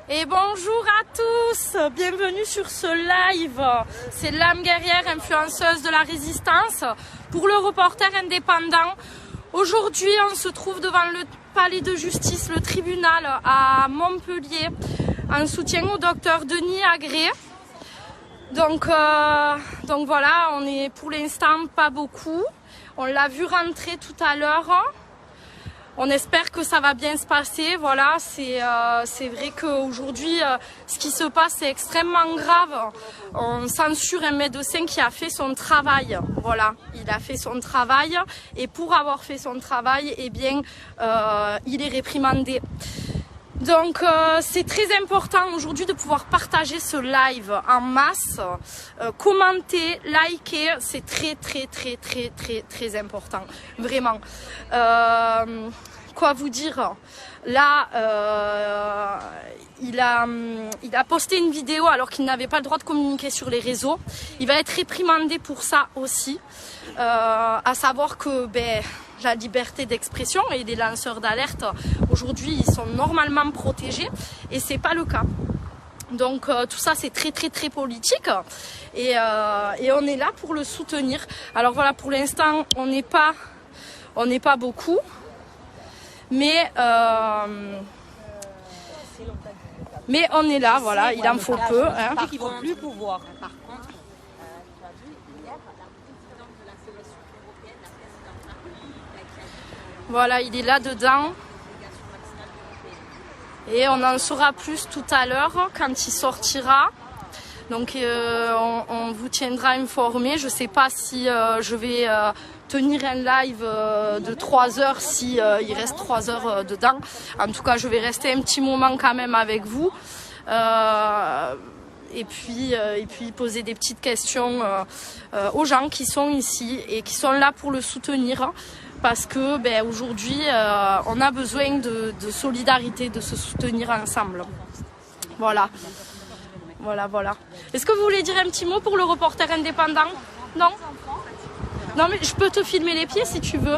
Et bonjour à tous, bienvenue sur ce live. C'est l'âme guerrière influenceuse de la résistance pour le reporter indépendant. Aujourd'hui, on se trouve devant le palais de justice, le tribunal à Montpellier, en soutien au docteur Denis Agré. Donc voilà, on est pour l'instant pas beaucoup. On l'a vu rentrer tout à l'heure. On espère que ça va bien se passer. Voilà, c'est vrai qu'aujourd'hui, ce qui se passe est extrêmement grave. On censure un médecin qui a fait son travail. Voilà, il a fait son travail et pour avoir fait son travail, eh bien, il est réprimandé. Donc c'est très important aujourd'hui de pouvoir partager ce live en masse, commenter, liker, c'est très important, vraiment. Quoi vous dire? Là, il a posté une vidéo alors qu'il n'avait pas le droit de communiquer sur les réseaux. Il va être réprimandé pour ça aussi, à savoir que la liberté d'expression et les lanceurs d'alerte, aujourd'hui, ils sont normalement protégés et c'est pas le cas. Donc tout ça, c'est très politique et on est là pour le soutenir. Alors voilà, pour l'instant, on n'est pas beaucoup, mais on est là, voilà, il en faut peu. Hein. Ils vont plus pouvoir. Par contre, voilà, il est là-dedans. Et on en saura plus tout à l'heure quand il sortira. Donc on vous tiendra informé. Je ne sais pas si je vais tenir un live de 3 heures, si il reste 3 heures dedans. En tout cas, je vais rester un petit moment quand même avec vous. Et puis poser des petites questions aux gens qui sont ici et qui sont là pour le soutenir. Parce que aujourd'hui, on a besoin de solidarité, de se soutenir ensemble. Voilà. Est-ce que vous voulez dire un petit mot pour le reporter indépendant? Non? Non, mais je peux te filmer les pieds si tu veux.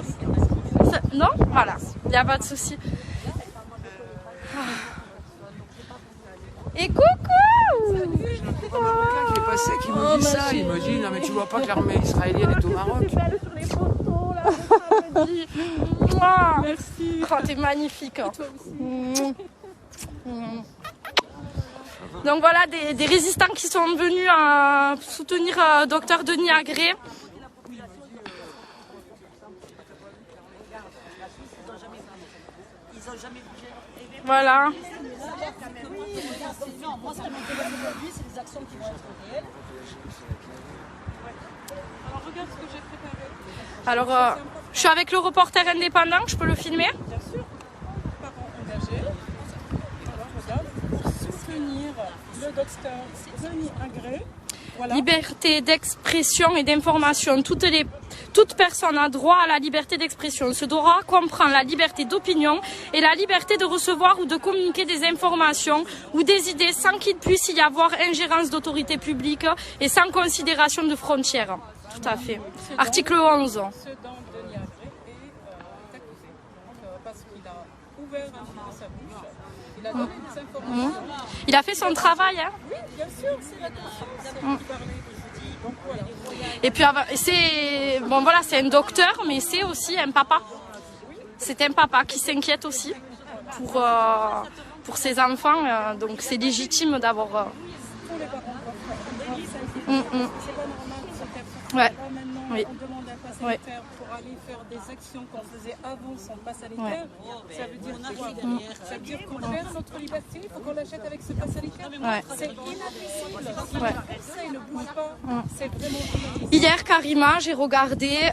Non? Voilà, il n'y a pas de souci. Et coucou! Qui est passé, qui me dit ça, il me dit non mais tu vois pas que l'armée israélienne est au Maroc. Merci. Oh, t'es magnifique. Donc voilà, des résistants qui sont venus soutenir docteur Denis Agré. Voilà. Moi, ce qui m'intéresse aujourd'hui, c'est les actions qui vont être réelles. Alors, regarde ce que j'ai préparé. Alors, je suis avec le reporter indépendant, je peux le filmer? Bien sûr, parents engagés. Alors, regarde, pour soutenir le docteur Denis Agré. Voilà. Liberté d'expression et d'information. Toute personne a droit à la liberté d'expression. Ce droit comprend la liberté d'opinion et la liberté de recevoir ou de communiquer des informations ou des idées sans qu'il puisse y avoir ingérence d'autorité publique et sans considération de frontières. Tout à fait. Article 11. Ce dont Denis Agré est accusé. Parce qu'il a ouvert un petit peu sa bouche. Il a donné des informations. Il a fait son travail. Hein. Oui, bien sûr, c'est la conscience qui parlait. Donc voilà. Et puis c'est un docteur, mais c'est aussi un papa. C'est un papa qui s'inquiète aussi pour ses enfants. Donc c'est légitime d'avoir. Tous les parents doivent Ouais. c'est pas normal de se faire soutenir. Maintenant, Oui. on demande un pass sanitaire pour aller faire des actions qu'on faisait avant sans pass sanitaire. Ça veut dire quoi? Ça veut dire qu'on perd notre liberté, il faut qu'on l'achète avec ce pass sanitaire. Ouais. C'est inadmissible. Ouais. Ça, il ne bouge pas. C'est vraiment inadmissible. Hier, Karima, j'ai regardé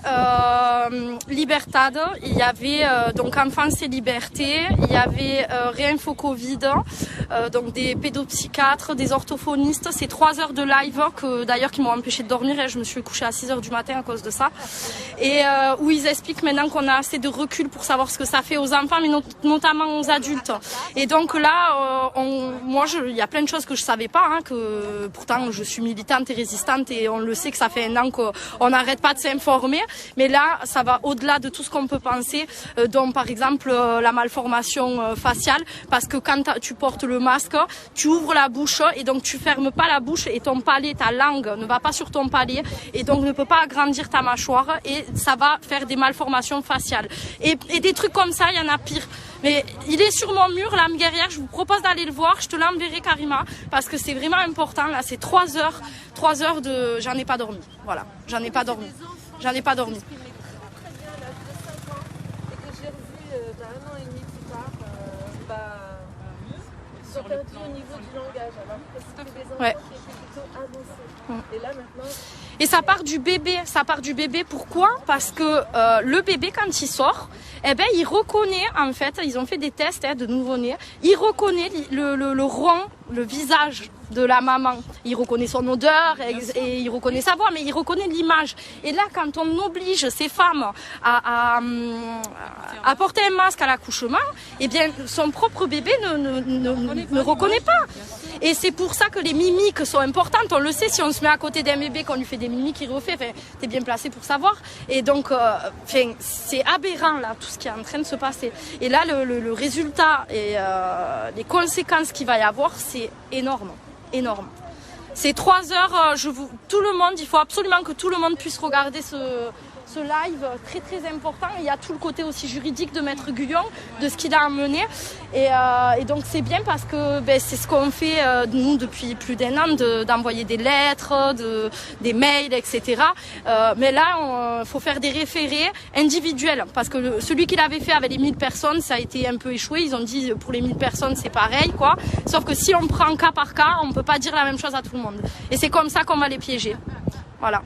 Libertad. Il y avait donc Enfance et Liberté. Il y avait Réinfo Covid, donc des pédopsychiatres, des orthophonistes. C'est 3 heures de live d'ailleurs qui m'ont empêché de dormir et je me suis couchée à 6 heures du matin à cause de ça. et où ils expliquent maintenant qu'on a assez de recul pour savoir ce que ça fait aux enfants, mais notamment aux adultes. Et donc là, il y a plein de choses que je savais pas, hein, que pourtant je suis militante et résistante et on le sait que ça fait un an qu'on n'arrête pas de s'informer. Mais là, ça va au-delà de tout ce qu'on peut penser, dont par exemple la malformation faciale, parce que quand tu portes le masque, tu ouvres la bouche et donc tu fermes pas la bouche et ton palais, ta langue ne va pas sur ton palais et donc ne peut pas agrandir ta mâchoire et ça va faire des malformations faciales. Et des trucs comme ça, il y en a pire. Mais il est sur mon mur, l'âme guerrière, je vous propose d'aller le voir, je te l'enverrai Karima, parce que c'est vraiment important, là c'est 3 heures de... J'en ai pas dormi, voilà, j'en ai pas dormi. Très bien, là, de 5 ans, et que j'ai revu 1 an et demi plus tard, ils sont perdus au niveau du langage, alors que c'était des enfants qui étaient plutôt avancés. Et là maintenant... Et ça part du bébé, pourquoi? Parce que le bébé quand il sort, eh ben il reconnaît, en fait, ils ont fait des tests de nouveau-né, il reconnaît le rond, le visage de la maman. Il reconnaît son odeur et il reconnaît sa voix, mais il reconnaît l'image. Et là, quand on oblige ces femmes à porter un masque à l'accouchement, eh bien, son propre bébé ne reconnaît pas. Et c'est pour ça que les mimiques sont importantes. On le sait, si on se met à côté d'un bébé, qu'on lui fait des mimiques, il refait. Enfin, t'es bien placé pour savoir. Et donc, c'est aberrant là, tout ce qui est en train de se passer. Et là, le résultat et les conséquences qu'il va y avoir, c'est énorme. Énorme. C'est 3 heures, tout le monde, il faut absolument que tout le monde puisse regarder ce live très très important. Il y a tout le côté aussi juridique de Maître Guyon, de ce qu'il a amené. Et donc c'est bien parce que c'est ce qu'on fait nous depuis plus d'1 an, d'envoyer des lettres, des mails, etc. Mais là, il faut faire des référés individuels parce que celui qui l'avait fait avec les 1000 personnes, ça a été un peu échoué. Ils ont dit pour les 1000 personnes, c'est pareil, quoi. Sauf que si on prend cas par cas, on ne peut pas dire la même chose à tout le monde. Et c'est comme ça qu'on va les piéger. Voilà.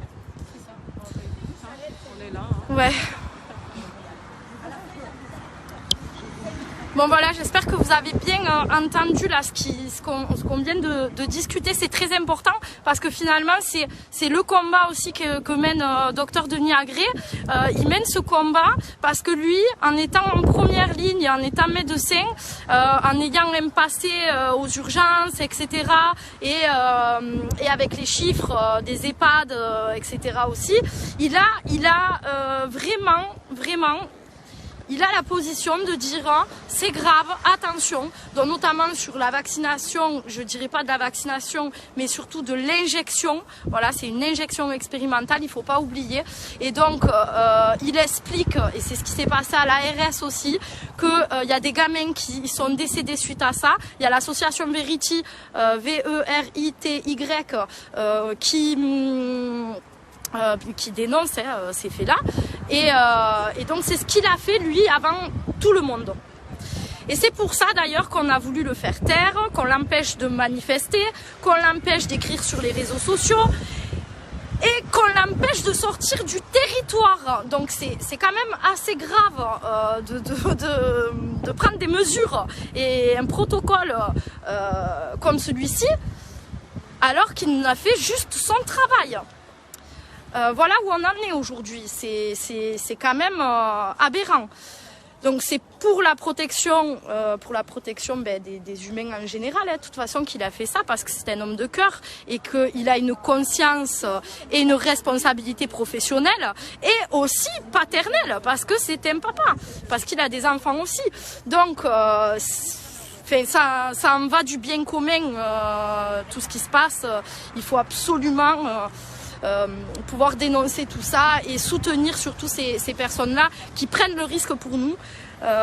Ouais. Bon voilà, j'espère que vous avez bien entendu là ce qu'on vient de discuter. C'est très important parce que finalement c'est le combat aussi que mène Dr Denis Agré. Il mène ce combat parce que lui, en étant en première ligne, en étant médecin, en ayant un passé aux urgences, etc. Et avec les chiffres des EHPAD, etc. aussi, il a vraiment il a la position de dire c'est grave, attention, donc notamment sur la vaccination, je dirais pas de la vaccination, mais surtout de l'injection. Voilà, c'est une injection expérimentale, il faut pas oublier. Et donc il explique, et c'est ce qui s'est passé à l'ARS aussi, que y a des gamins qui sont décédés suite à ça. Il y a l'association Verity, VERITY, qui dénonce ces faits-là. Et donc c'est ce qu'il a fait lui avant tout le monde. Et c'est pour ça d'ailleurs qu'on a voulu le faire taire, qu'on l'empêche de manifester, qu'on l'empêche d'écrire sur les réseaux sociaux et qu'on l'empêche de sortir du territoire. Donc c'est quand même assez grave de prendre des mesures et un protocole comme celui-ci alors qu'il n'a fait juste son travail. Voilà où on en est aujourd'hui, c'est quand même aberrant. Donc c'est pour la protection des humains en général, de toute façon qu'il a fait ça, parce que c'est un homme de cœur et qu'il a une conscience et une responsabilité professionnelle et aussi paternelle, parce que c'est un papa, parce qu'il a des enfants aussi. Donc ça en va du bien commun, tout ce qui se passe. Il faut absolument pouvoir dénoncer tout ça et soutenir surtout ces personnes-là qui prennent le risque pour nous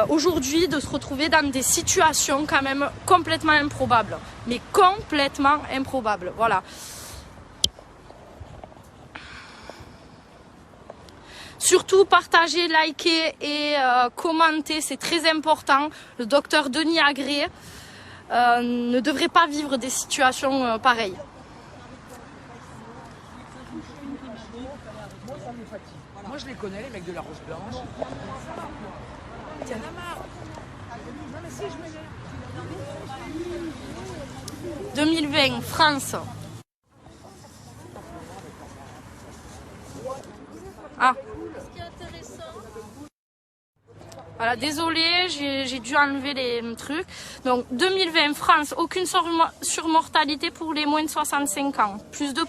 aujourd'hui de se retrouver dans des situations quand même complètement improbables, mais complètement improbables. Voilà. Surtout partagez, likez et commentez, c'est très important. Le docteur Denis Agré ne devrait pas vivre des situations pareilles. Moi je les connais, les mecs de la Rose Blanche. Tiens la marre. 2020, France. Ah. Voilà, désolée, j'ai dû enlever les trucs. Donc 2020, France, aucune surmortalité pour les moins de 65 ans. Plus 2%.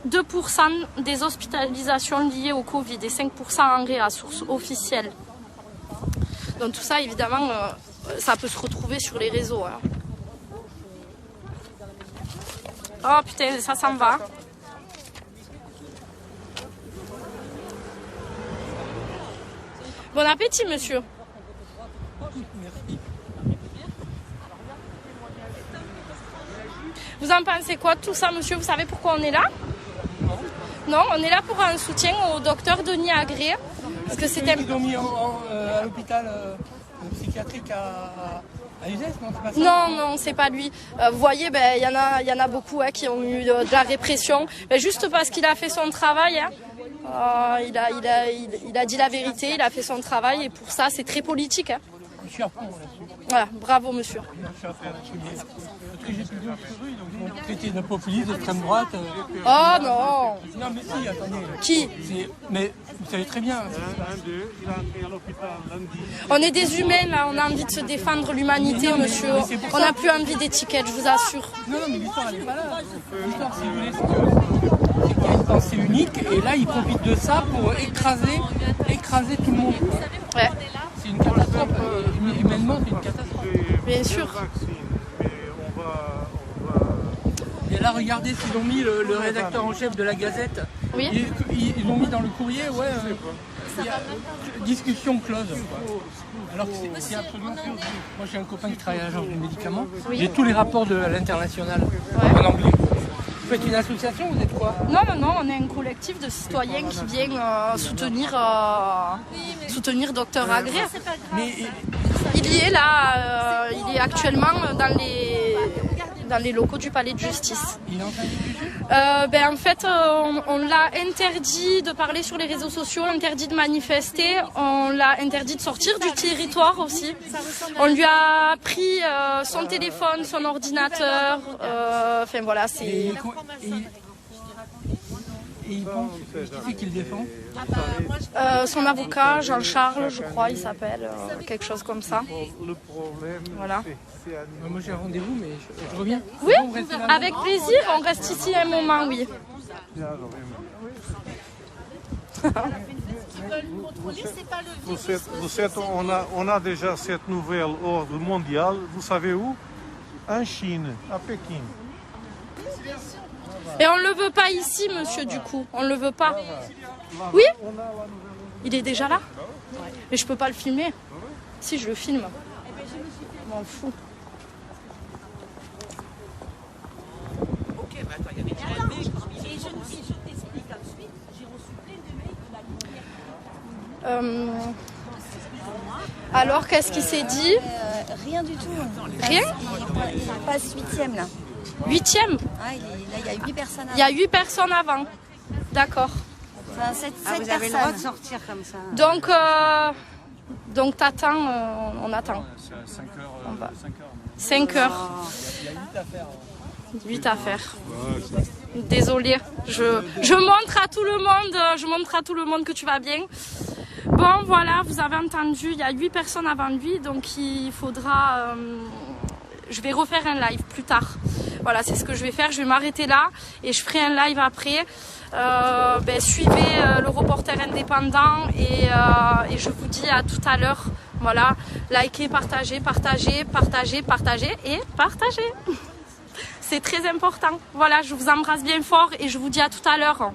2% des hospitalisations liées au Covid et 5% en réa, source officielle. Donc tout ça, évidemment, ça peut se retrouver sur les réseaux. Hein. Oh putain, ça s'en va. Bon appétit, monsieur. Vous en pensez quoi de tout ça, monsieur? Vous savez pourquoi on est là? Non, on est là pour un soutien au docteur Denis Agré. Parce que c'était... Ils l'ont mis à l'hôpital psychiatrique à Uzès, non? C'est pas ça? Non, non, c'est pas lui. Vous voyez, ben, y en a beaucoup hein, qui ont eu de la répression. Ben, juste parce qu'il a fait son travail. Hein. Il a dit la vérité, il a fait son travail et pour ça, c'est très politique. Hein. Je suis à fond là-dessus. Voilà, bravo monsieur. Je suis à fond là-dessus. Parce que j'ai plus de rue, donc ils m'ont traité de populiste, d'extrême droite. Oh non! Non mais si, attendez. Qui? Mais vous savez très bien. On est des humains là, on a envie de se défendre l'humanité monsieur. On n'a plus envie d'étiquette, je vous assure. Non, non mais l'histoire elle est pas là. L'histoire si vous voulez, c'est qu'il y a une pensée unique et là ils profitent de ça pour écraser tout le monde. Ouais. C'est une catastrophe, humainement c'est une catastrophe. Bien sûr. Et là regardez s'ils ont mis le rédacteur en chef de la Gazette. Oui. Ils l'ont mis dans le courrier, ouais. Discussion close. Alors que c'est absolument close. Moi j'ai un copain qui travaille à l'agence du médicament. Oui. J'ai tous les rapports de l'international en anglais. Vous faites une association, vous êtes quoi? Non, non, non, on est un collectif de citoyens qui viennent soutenir Dr Agré. Mais Il y est là, il est actuellement dans les locaux du palais de justice. il est en train de discuter? Ben, en fait, on l'a interdit de parler sur les réseaux sociaux, interdit de manifester, on l'a interdit de sortir du territoire aussi. On lui a pris son téléphone, son ordinateur, enfin voilà, c'est... Et il pense, qui c'est qu'il défend? son avocat, Jean-Charles, je crois, il s'appelle, quelque chose comme ça. Voilà. Moi j'ai un rendez-vous, mais je reviens. Oui, Vous restez là, avec plaisir, on reste ici un moment, oui. On a déjà cette nouvelle ordre mondial, vous savez où? En Chine, à Pékin. Et on ne le veut pas ici, monsieur, du coup. On ne le veut pas. Oui? Il est déjà là? Mais je peux pas le filmer. Si, je le filme. Je m'en fous. Ok, mais attends, il y avait déjà un mail. Et je t'explique ensuite, j'ai reçu plein de mails de la lumière. Alors, qu'est-ce qui s'est dit? Rien du tout. Rien? Il passe 8e là. 8e? Ah, il y a 8 personnes. Il y a 8 personnes avant. D'accord. Enfin, 7 vous avez personnes. le droit de sortir comme ça. Donc t'attends, on attend. 5 heures. 8 à faire. Désolée. Je montre à tout le monde que tu vas bien. Bon, voilà, vous avez entendu, il y a 8 personnes avant lui, donc il faudra... je vais refaire un live plus tard. Voilà, c'est ce que je vais faire. Je vais m'arrêter là et je ferai un live après. Suivez le reporter indépendant et je vous dis à tout à l'heure. Voilà, likez, partagez et partagez. C'est très important. Voilà, je vous embrasse bien fort et je vous dis à tout à l'heure.